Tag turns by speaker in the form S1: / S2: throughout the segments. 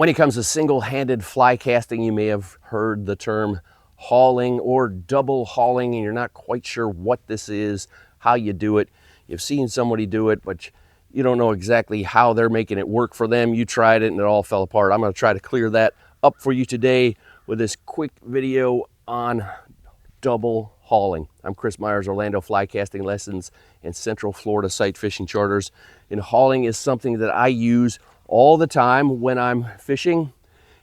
S1: When it comes to single-handed fly casting, you may have heard the term hauling or double hauling, and you're not quite sure what this is, how you do it. You've seen somebody do it, but you don't know exactly how they're making it work for them. You tried it and it all fell apart. I'm going to try to clear that up for you today with this quick video on double hauling. I'm Chris Myers, Orlando Fly Casting Lessons and Central Florida Sight Fishing Charters. And hauling is something that I use all the time when I'm fishing.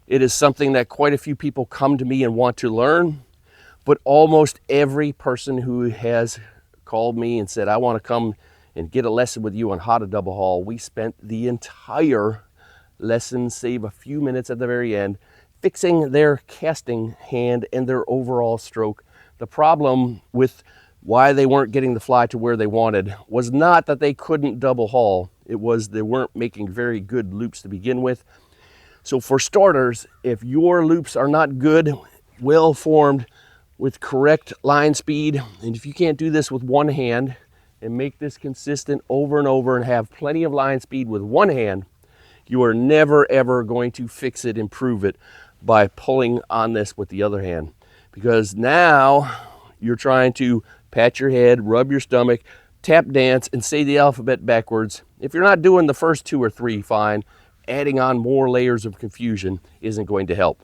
S1: It is something that quite a few people come to me and want to learn, but almost every person who has called me and said, I want to come and get a lesson with you on how to double haul, we spent the entire lesson, save a few minutes at the very end, fixing their casting hand and their overall stroke. The problem with why they weren't getting the fly to where they wanted was not that they couldn't double haul. It was they weren't making very good loops to begin with. So for starters, if your loops are not good, well formed, with correct line speed, and if you can't do this with one hand and make this consistent over and over and have plenty of line speed with one hand, you are never ever going to fix it, improve it by pulling on this with the other hand. Because now you're trying to pat your head, rub your stomach, tap dance, and say the alphabet backwards. If you're not doing the first two or three, fine. Adding on more layers of confusion isn't going to help.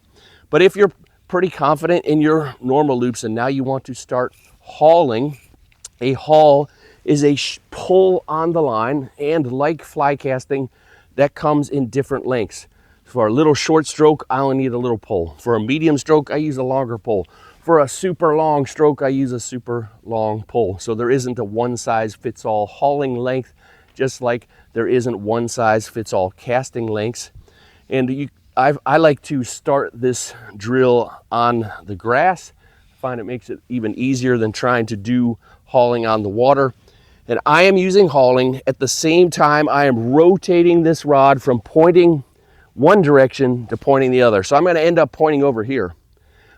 S1: But if you're pretty confident in your normal loops and now you want to start hauling, a haul is a pull on the line, and like fly casting, that comes in different lengths. For a little short stroke, I only need a little pull. For a medium stroke, I use a longer pull. For a super long stroke, I use a super long pull. So there isn't a one size fits all hauling length, just like there isn't one size fits all casting lengths. And I like to start this drill on the grass. I find it makes it even easier than trying to do hauling on the water. And I am using hauling at the same time I am rotating this rod from pointing one direction to pointing the other. So I'm going to end up pointing over here.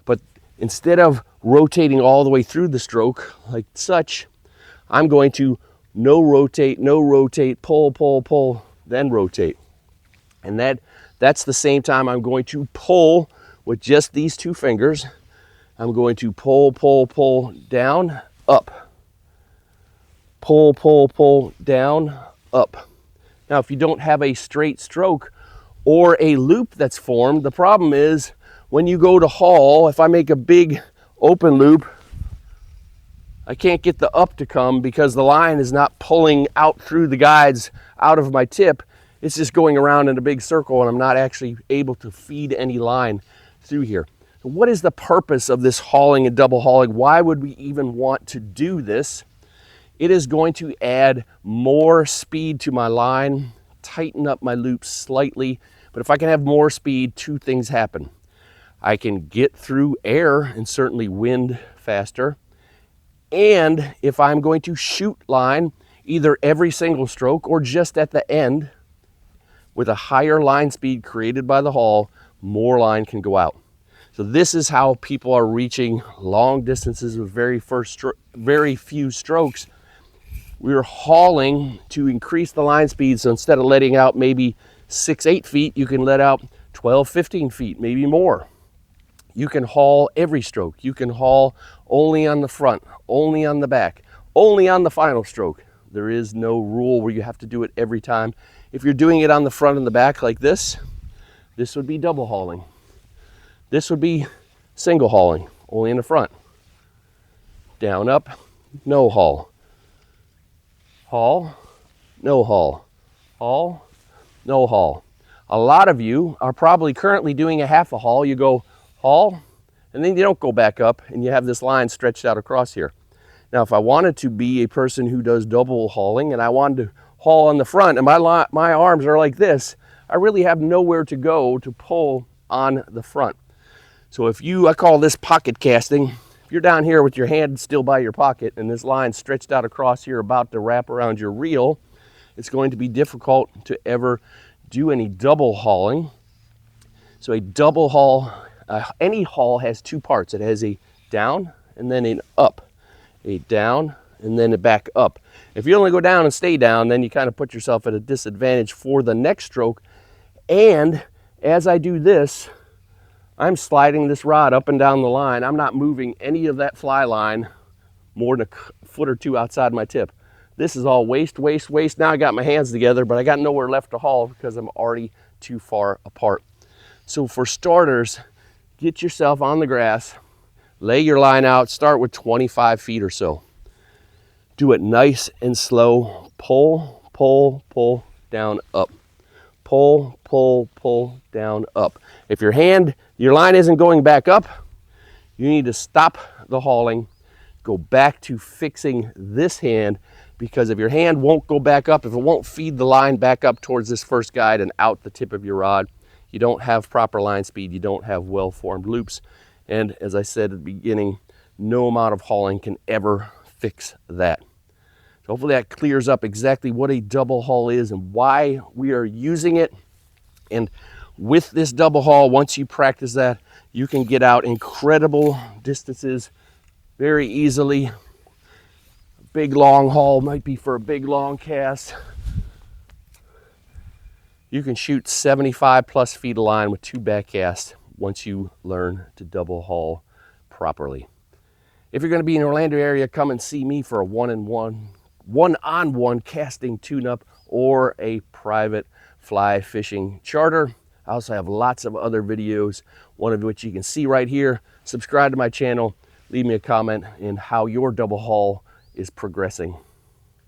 S1: But instead of rotating all the way through the stroke like such, I'm going to no rotate, pull, pull, pull, then rotate. And that's the same time I'm going to pull with just these two fingers. I'm going to pull, pull, pull, down, up. Pull, pull, pull, down, up. Now, if you don't have a straight stroke or a loop that's formed, the problem is when you go to haul, if I make a big open loop, I can't get the up to come because the line is not pulling out through the guides out of my tip. It's just going around in a big circle and I'm not actually able to feed any line through here. So what is the purpose of this hauling and double hauling? Why would we even want to do this? It is going to add more speed to my line, tighten up my loops slightly. But if I can have more speed, two things happen. I can get through air and certainly wind faster. And if I'm going to shoot line, either every single stroke or just at the end, with a higher line speed created by the haul, more line can go out. So this is how people are reaching long distances with very few strokes. We're hauling to increase the line speed. So instead of letting out maybe 6-8 feet, you can let out 12-15 feet, maybe more. You can haul every stroke. You can haul only on the front, only on the back, only on the final stroke. There is no rule where you have to do it every time. If you're doing it on the front and the back like this would be double hauling. This would be single hauling, only in the front. Down, up, no haul. Haul, no haul. Haul, no haul. A lot of you are probably currently doing a half a haul. You go haul, and then you don't go back up, and you have this line stretched out across here. Now, if I wanted to be a person who does double hauling, and I wanted to haul on the front, and my arms are like this, I really have nowhere to go to pull on the front. So I call this pocket casting. If you're down here with your hand still by your pocket, and this line stretched out across here about to wrap around your reel, it's going to be difficult to ever do any double hauling. So a double haul, any haul has two parts. It has a down and then an up. A down and then a back up. If you only go down and stay down, then you kind of put yourself at a disadvantage for the next stroke. And as I do this, I'm sliding this rod up and down the line. I'm not moving any of that fly line more than a foot or two outside my tip. This is all waste, waste, waste. Now I got my hands together, but I got nowhere left to haul because I'm already too far apart. So for starters, get yourself on the grass, lay your line out, start with 25 feet or so. Do it nice and slow. Pull, pull, pull, down, up. Pull, pull, pull, down, up. If your line isn't going back up, you need to stop the hauling, go back to fixing this hand, because if your hand won't go back up, if it won't feed the line back up towards this first guide and out the tip of your rod, you don't have proper line speed, you don't have well-formed loops. And as I said at the beginning, no amount of hauling can ever fix that. So hopefully that clears up exactly what a double haul is and why we are using it. And with this double haul, once you practice that, you can get out incredible distances very easily. A big long haul might be for a big long cast. You can shoot 75 plus feet of line with 2 back casts once you learn to double haul properly. If you're going to be in the Orlando area, come and see me for a one-on-one casting tune-up or a private fly fishing charter. I also have lots of other videos, one of which you can see right here. Subscribe to my channel, leave me a comment in how your double haul is progressing.